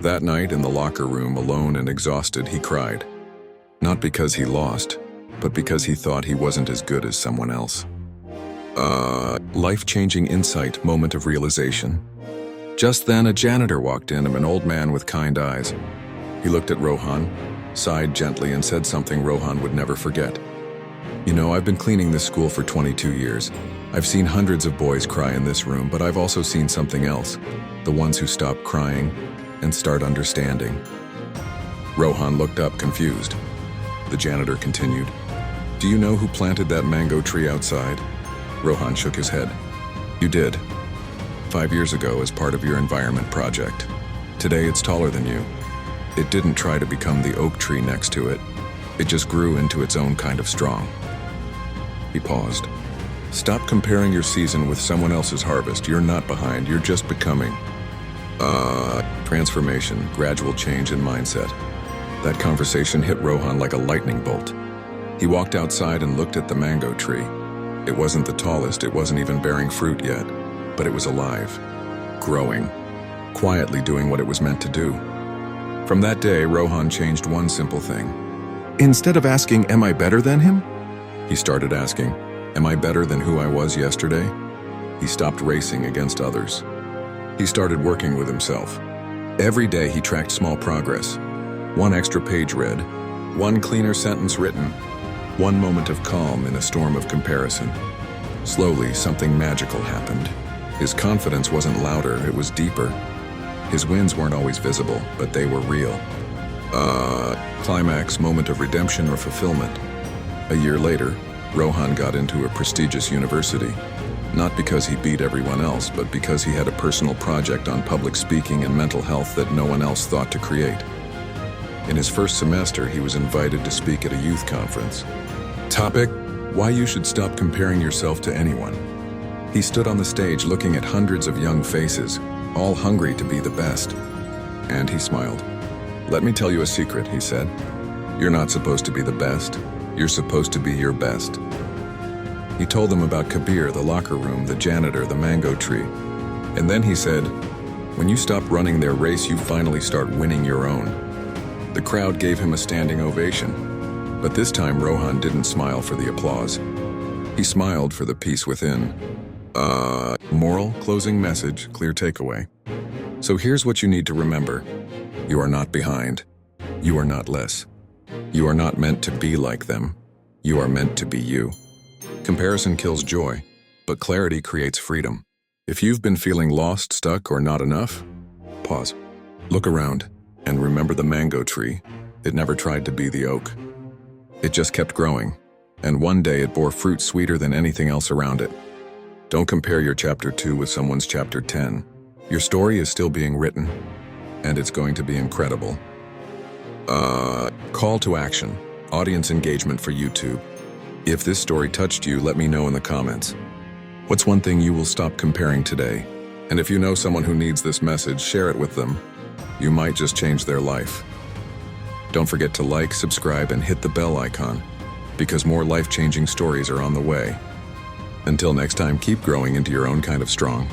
That night in the locker room, alone and exhausted, he cried. Not because he lost, but because he thought he wasn't as good as someone else. Life-changing insight, moment of realization. Just then, a janitor walked in, an old man with kind eyes. He looked at Rohan, sighed gently, and said something Rohan would never forget. You know, I've been cleaning this school for 22 years. I've seen hundreds of boys cry in this room, but I've also seen something else. The ones who stop crying and start understanding. Rohan looked up, confused. The janitor continued. Do you know who planted that mango tree outside? Rohan shook his head. You did. 5 years ago as part of your environment project. Today it's taller than you. It didn't try to become the oak tree next to it. It just grew into its own kind of strong. He paused. Stop comparing your season with someone else's harvest. You're not behind, you're just becoming. Transformation, gradual change in mindset. That conversation hit Rohan like a lightning bolt. He walked outside and looked at the mango tree. It wasn't the tallest, it wasn't even bearing fruit yet, but it was alive, growing, quietly doing what it was meant to do. From that day, Rohan changed one simple thing. Instead of asking, am I better than him? He started asking, am I better than who I was yesterday? He stopped racing against others. He started working with himself. Every day he tracked small progress. One extra page read, one cleaner sentence written, one moment of calm in a storm of comparison. Slowly, something magical happened. His confidence wasn't louder, it was deeper. His wins weren't always visible, but they were real. Climax, moment of redemption or fulfillment. A year later, Rohan got into a prestigious university. Not because he beat everyone else, but because he had a personal project on public speaking and mental health that no one else thought to create. In his first semester, he was invited to speak at a youth conference. Topic: why you should stop comparing yourself to anyone. He stood on the stage looking at hundreds of young faces, all hungry to be the best. And he smiled. Let me tell you a secret, he said. You're not supposed to be the best. You're supposed to be your best. He told them about Kabir, the locker room, the janitor, the mango tree. And then he said, when you stop running their race, you finally start winning your own. The crowd gave him a standing ovation. But this time, Rohan didn't smile for the applause. He smiled for the peace within. Moral, closing message, clear takeaway. So here's what you need to remember. You are not behind. You are not less. You are not meant to be like them. You are meant to be you. Comparison kills joy, but clarity creates freedom. If you've been feeling lost, stuck, or not enough, pause. Look around, and remember the mango tree. It never tried to be the oak. It just kept growing, and one day it bore fruit sweeter than anything else around it. Don't compare your chapter 2 with someone's chapter 10. Your story is still being written, and it's going to be incredible. Call to action, audience engagement for YouTube. If this story touched you, let me know in the comments. What's one thing you will stop comparing today? And if you know someone who needs this message, share it with them. You might just change their life. Don't forget to like, subscribe, and hit the bell icon, because more life-changing stories are on the way. Until next time, keep growing into your own kind of strong.